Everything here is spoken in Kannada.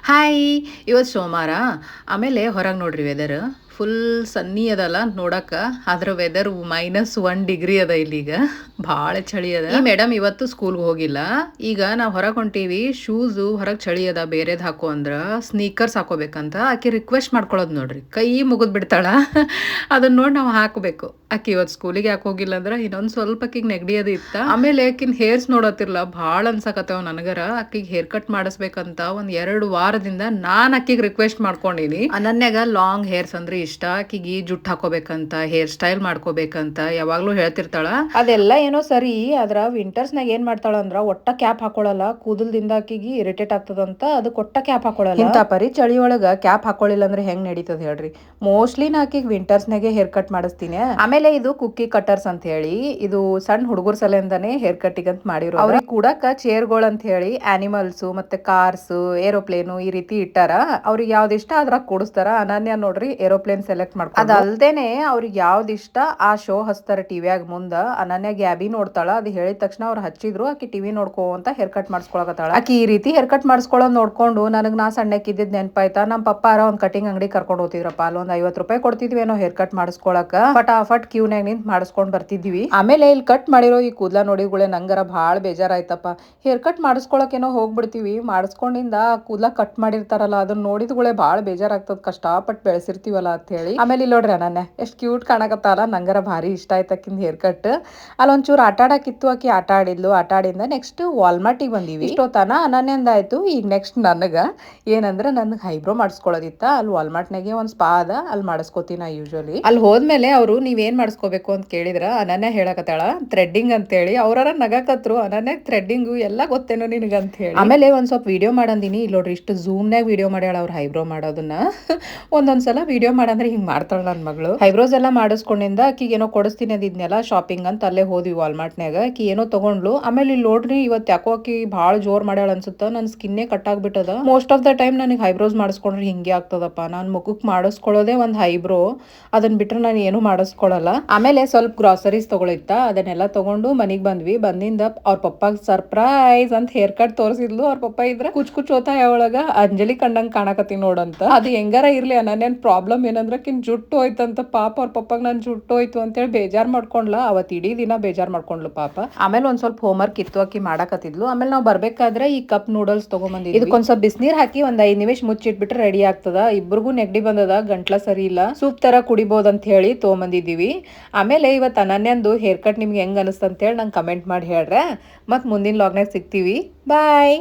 ಹಾಯ್. ಇವತ್ತು ಸೋಮವಾರ. ಆಮೇಲೆ ಹೊರಗೆ ನೋಡ್ರಿ ವೆದರ್ ಫುಲ್ ಸನ್ನಿ ಅದಲ್ಲ ನೋಡಕ್ಕ. ಆದ್ರೆ ವೆದರ್ -1 ಡಿಗ್ರಿ ಅದ ಇಲ್ಲೀಗ. ಭಾಳ ಚಳಿ ಅದ. ಈ ಮೇಡಮ್ ಇವತ್ತು ಸ್ಕೂಲ್ಗೆ ಹೋಗಿಲ್ಲ. ಈಗ ನಾವು ಹೊರಗೆ ಹೊಂಟೀವಿ. ಶೂಸು ಹೊರಗೆ ಚಳಿ ಅದ ಬೇರೆದ್ ಹಾಕೋ ಅಂದ್ರ ಸ್ನೀಕರ್ಸ್ ಹಾಕೋಬೇಕಂತ ಆಕಿ ರಿಕ್ವೆಸ್ಟ್ ಮಾಡ್ಕೊಳ್ಳೋದು ನೋಡ್ರಿ. ಕೈ ಮುಗಿದ್ ಬಿಡ್ತಾಳ. ಅದನ್ನ ನೋಡಿ ನಾವು ಹಾಕಬೇಕು. ಆಕಿ ಇವತ್ತು ಸ್ಕೂಲಿಗೆ ಯಾಕೆ ಹೋಗಿಲ್ಲ ಅಂದ್ರೆ ಇನ್ನೊಂದು ಸ್ವಲ್ಪ ಆಕಿಗೆ ನೆಗಡಿ ಅದು ಇತ್ತ. ಆಮೇಲೆ ಆಕಿನ ಹೇರ್ಸ್ ನೋಡತ್ತಿರ್ಲ ಭಾಳ ಅನ್ಸಕತ್ತವ ನನಗರ. ಆಕಿಗೆ ಹೇರ್ ಕಟ್ ಮಾಡಿಸ್ಬೇಕಂತ ಒಂದ್ 2 ವಾರದಿಂದ ನಾನ್ ಆಕಿಗೆ ರಿಕ್ವೆಸ್ಟ್ ಮಾಡ್ಕೊಂಡಿನಿ. ಅನನ್ಯಾಗ ಲಾಂಗ್ ಹೇರ್ಸ್ ಅಂದ್ರೆ ಇಷ್ಟ. ಆಕಿಗೆ ಜುಟ್ ಹಾಕೋಬೇಕಂತ, ಹೇರ್ ಸ್ಟೈಲ್ ಮಾಡ್ಕೋಬೇಕಂತ ಯಾವಾಗ್ಲೂ ಹೇಳ್ತಿರ್ತಾಳ. ಅದೆಲ್ಲ ಏನೋ ಸರಿ, ಆದ್ರ ವಿಂಟರ್ಸ್ನಾಗ ಏನ್ ಮಾಡ್ತಾಳ ಅಂದ್ರ ಒಟ್ಟ ಕ್ಯಾಪ್ ಹಾಕೊಳ್ಳಲ್ಲ. ಕೂದಲ್ದಿಂದ ಆಕಿಗೆ ಇರಿಟೇಟ್ ಆಗ್ತದಂತ ಅದಕ್ಕೆ ಒಟ್ಟ ಕ್ಯಾಪ್ ಹಾಕೊಳ್ಳಲ್ಲ. ಇಂತ ಪರಿ ಚಳಿ ಒಳಗ ಕ್ಯಾಪ್ ಹಾಕೊಳ್ಳಿಲ್ಲ ಅಂದ್ರೆ ಹೆಂಗ್ ನಡೀತದ ಹೇಳ್ರಿ. ಮೋಸ್ಟ್ಲಿ ನಾ ಆಕಿಗೆ ವಿಂಟರ್ಸ್ನಾಗೆ ಹೇರ್ ಕಟ್ ಮಾಡಿಸ್ತೀನಿ. ಆಮೇಲೆ ಇದು ಕುಕ್ಕಿ ಕಟರ್ಸ್ ಅಂತ ಹೇಳಿ, ಇದು ಸಣ್ಣ ಹುಡುಗರ ಸಲಿಂದಾನೆ ಹೇರ್ ಕಟ್ಟಿಂಗ್ ಅಂತ ಮಾಡಿರೋ. ಅವ್ರಿಗೆ ಕೂಡಕ ಚೇರ್ಗಳು ಅಂತ ಹೇಳಿ ಆನಿಮಲ್ಸ್ ಮತ್ತೆ ಕಾರ್ಸ್, ಏರೋಪ್ಲೇನು ಈ ರೀತಿ ಇಟ್ಟಾರ. ಅವ್ರಿಗೆ ಯಾವ್ದು ಇಷ್ಟ ಅದ್ರಾಗ ಕೂಡಿಸ್ತಾರ. ಅನನ್ಯ ನೋಡ್ರಿ ಏರೋಪ್ಲೇನ್ ಸೆಲೆಕ್ಟ್ ಮಾಡ್ಕೊಂಡು, ಅದಲ್ದೇನೆ ಅವ್ರಿಗೆ ಯಾವ್ದು ಇಷ್ಟ ಆ ಶೋ ಹಚ್ತಾರ ಟಿವಿಯಾಗ ಮುಂದ. ಅನನ್ಯ ಗ್ಯಾಬಿ ನೋಡ್ತಾಳ. ಅದು ಹೇಳಿದ ತಕ್ಷಣ ಅವ್ರು ಹಚ್ಚಿದ್ರು ಆಕಿ ಟಿವಿ ನೋಡ್ಕೋ ಅಂತ ಹೇರ್ ಕಟ್ ಮಾಡಿಸ್ಕೊಳಕತ್ತಾಳ. ಆಕಿ ಈ ರೀತಿ ಹೇರ್ ಕಟ್ ಮಾಡಿಸ್ಕೊಳ್ಳೋದು ನೋಡ್ಕೊಂಡು ನನಗ್ ನಾ ಸಣ್ಣಕ್ಕಿದ್ದಿದ್ ನೆನಪಾಯ್ತಾ. ನಮ್ಮ ಪಪ್ಪಾರ ಒಂದ್ ಕಟಿಂಗ್ ಅಂಗಡಿ ಕರ್ಕೊಂಡು ಹೋಗ್ತಿದ್ರಪ್ಪ. ಅಲ್ಲೊಂದ್ 50 ರೂಪಾಯಿ ಕೊಡ್ತಿದ್ವಿ ಏನೋ ಹೇರ್ ಕಟ್ ಮಾಡಿಸ್ಕೊಳಕ. ಫಟಾಫಟ್ ಕ್ಯೂನ್ಯಾಗ ನಿಂತ್ ಮಾಡಿಸ್ಕೊಂಡ್ ಬರ್ತಿದ್ವಿ. ಆಮೇಲೆ ಇಲ್ಲಿ ಕಟ್ ಮಾಡಿರೋ ಈ ಕೂದ್ಲ ನೋಡಿಗುಳೆ ನಂಗರ ಭಾಳ ಬೇಜಾರಾಯ್ತಪ್ಪ. ಹೇರ್ ಕಟ್ ಮಾಡಿಸ್ಕೊಳಕೇನೋ ಹೋಗ್ಬಿಡ್ತೀವಿ, ಮಾಡಿಸ್ಕೊಂಡಿಂದ ಕೂದ್ಲ ಕಟ್ ಮಾಡಿರ್ತಾರಲ್ಲ ಅದನ್ನ ನೋಡಿದ್ಗುಳೆ ಭಾಳ ಬೇಜಾರಾಗ್ತದ. ಕಷ್ಟಪಟ್ಟು ಬೆಳೆಸಿರ್ತೀವಲ್ಲ ಅಂತ ಹೇಳಿ. ಆಮೇಲೆ ಇಲ್ಲಿ ನೋಡ್ರಿ ಅನನ್ಯ ಎಷ್ಟು ಕ್ಯೂಟ್ ಕಾಣಕತ್ತಾಳ. ನಂಗರ ಭಾರಿ ಇಷ್ಟ ಆಯ್ತು ಆಕಿಂದ ಹೇರ್ ಕಟ್. ಅಲ್ಲೊಂಚೂರು ಆಟ ಆಡಾಕಿತ್ತು. ಆಕಿ ಆಟ ಆಡಿದ್ಲು. ಆಟ ಆಡಿಂದ ನೆಕ್ಸ್ಟ್ ವಾಲ್ಮಾರ್ಟಿಗೆ ಬಂದೀವಿ. ಇಷ್ಟೊತ್ತನ ಅನನ್ಯಂದಾಯ್ತು. ಈಗ ನೆಕ್ಸ್ಟ್ ನನಗ ಏನಂದ್ರೆ ನನ್ಗೆ ಹೈಬ್ರೋ ಮಾಡಿಸ್ಕೊಳ್ಳೋದಿತ್ತ. ಅಲ್ಲಿ ವಾಲ್ಮಾರ್ಟ್ನಾಗೆ ಒಂದು ಸ್ಪಾ ಅದ, ಅಲ್ಲಿ ಮಾಡಿಸ್ಕೋತೀನಿ ನಾ ಯೂಶಲಿ. ಅಲ್ಲಿ ಹೋದ್ಮೇಲೆ ಅವರು ನೀವೇನ್ ಮಾಡಿಸ್ಕೋಬೇಕು ಅಂತ ಕೇಳಿದ್ರ ಅನನ್ಯ ಹೇಳಕತ್ತಾಳ ಥ್ರೆಡ್ಡಿಂಗ್ ಅಂತೇಳಿ. ಅವ್ರಾರ ನಗಾಕತ್ರು. ಅನನ್ಯ ಥ್ರೆಡ್ಡಿಂಗು ಎಲ್ಲ ಗೊತ್ತೇನೋ ನಿನಗಂತ ಹೇಳಿ. ಆಮೇಲೆ ಒಂದ್ ಸ್ವಲ್ಪ ವಿಡಿಯೋ ಮಾಡಂದಿನಿ. ಇಲ್ಲಿ ನೋಡ್ರಿ ಇಷ್ಟು ಝೂಮ್ನಾಗ ವಿಡಿಯೋ ಮಾಡ್ಯಾಳ ಅವ್ರು ಹೈಬ್ರೋ ಮಾಡೋದನ್ನ. ಒಂದೊಂದ್ಸಲ ವಿಡಿಯೋ ಮಾಡಂದ್ರೆ ಹಿಂಗ್ ಮಾಡ್ತಾಳ ನನ್ನ ಮಗಳು. ಹೈಬ್ರೋಸ್ ಎಲ್ಲ ಮಾಡಿಸ್ಕೊಂಡಿಂದ ಆಕಿಗೆ ಏನೋ ಕೊಡಿಸ್ತೀನಿ ಅದಿದ್ನೆಲ್ಲ ಶಾಪಿಂಗ್ ಅಂತ ಅಲ್ಲೇ ಹೋದ್ವಿ ವಾಲ್ಮಾರ್ಟ್ನಾಗ. ಆಕಿ ಏನೋ ತಗೊಂಡ್ಲು. ಆಮೇಲೆ ಇಲ್ಲಿ ನೋಡ್ರಿ ಇವತ್ತು ಯಾಕೋ ಆಕಿ ಭಾಳ ಜೋರ್ ಮಾಡ್ಯಾಳ ಅನ್ಸುತ್ತ. ನನ್ನ ಸ್ಕಿನ್ನೇ ಕಟ್ ಆಗ್ಬಿಟ್ಟದ. ಮೋಸ್ಟ್ ಆಫ್ ದ ಟೈಮ್ ನನಗೆ ಹೈಬ್ರೋಸ್ ಮಾಡಿಸ್ಕೊಂಡ್ರೆ ಹಿಂಗೆ ಆಗ್ತದಪ್ಪ. ನಾನು ಮುಖಕ್ಕೆ ಮಾಡಿಸ್ಕೊಳ್ಳೋದೇ ಒಂದು ಹೈಬ್ರೋ. ಅದನ್ನ ಬಿಟ್ರೆ ನಾನು ಏನು ಮಾಡಿಸ್ಕೊಳ್ಳಲ್ಲ. ಆಮೇಲೆ ಸ್ವಲ್ಪ ಗ್ರಾಸರೀಸ್ ತಗೊಳಿತ್ತ. ಅದನ್ನೆಲ್ಲ ತಗೊಂಡು ಮನಿಗ್ ಬಂದ್ವಿ. ಬಂದಿಂದ ಅವ್ರ ಪಪ್ಪಾಗ ಸರ್ಪ್ರೈಸ್ ಅಂತ ಹೇರ್ ಕಟ್ ತೋರಿಸಿದ್ಲು. ಅವ್ರ ಪಪ್ಪ ಇದ್ರ ಕುಚ್ ಹೋತಾಯ ಒಳಗ ಅಂಜಲಿ ಕಂಡಂಗ್ ಕಾಣಕತ್ತಿ ನೋಡಂತ. ಅದು ಹೆಂಗಾರ ಇರ್ಲಿ ಅನನ್ಯನ್ ಪ್ರಾಬ್ಲಮ್ ಏನಂದ್ರೆ ಕಿನ್ ಜುಟ್ಟು ಹೋಯ್ತಂತ. ಪಾಪ ಅವ್ರ ಪಪ್ಪಾಗ ನನ್ ಜುಟ್ಟು ಹೋಯ್ತು ಅಂತೇಳಿ ಬೇಜಾರ್ ಮಾಡ್ಕೊಂಡ್ಲ. ಅವತ್ ಇಡೀ ದಿನ ಬೇಜಾರ್ ಮಾಡ್ಕೊಂಡ್ಲು ಪಾಪ. ಆಮೇಲೆ ಒಂದ್ ಸ್ವಲ್ಪ ಹೋಮ್ವರ್ಕ್ ಇತ್ತು ಆಕಿ ಮಾಡಕತ್ತಿದ್ಲು. ಆಮೇಲೆ ನಾವು ಬರ್ಬೇಕಾದ್ರೆ ಈ ಕಪ್ ನೂಡಲ್ಸ್ ತಗೊಂಬಂದಿದ್ವಿ. ಇದಕ್ಕೊಂದ್ ಸ್ವಲ್ಪ ಬಿಸಿನೀರ್ ಹಾಕಿ ಒಂದ್ 5 ನಿಮಿಷ ಮುಚ್ಚಿಟ್ಬಿಟ್ರೆ ರೆಡಿ ಆಗ್ತದ. ಇಬ್ರಿಗೂ ನೆಗಡಿ ಬಂದದ, ಗಂಟ್ಲ ಸರಿ ಇಲ್ಲ, ಸೂಪ್ ತರ ಕುಡಿಬಹುದು ಅಂತ ಹೇಳಿ ತಗೊಂಬಂದಿದೀವಿ. ಆಮೇಲೆ ಇವತ್ತು ಅನನ್ಯಂದು ಹೇರ್ ಕಟ್ ನಿಮ್ಗೆ ಹೆಂಗ್ ಅನಿಸ್ತ ಅಂತ ಹೇಳಿ ನಂಗೆ ಕಮೆಂಟ್ ಮಾಡಿ ಹೇಳ್ರೆ. ಮತ್ ಮುಂದಿನ ಲಾಗ್ನಾಗ ಸಿಗ್ತೀವಿ. ಬಾಯ್.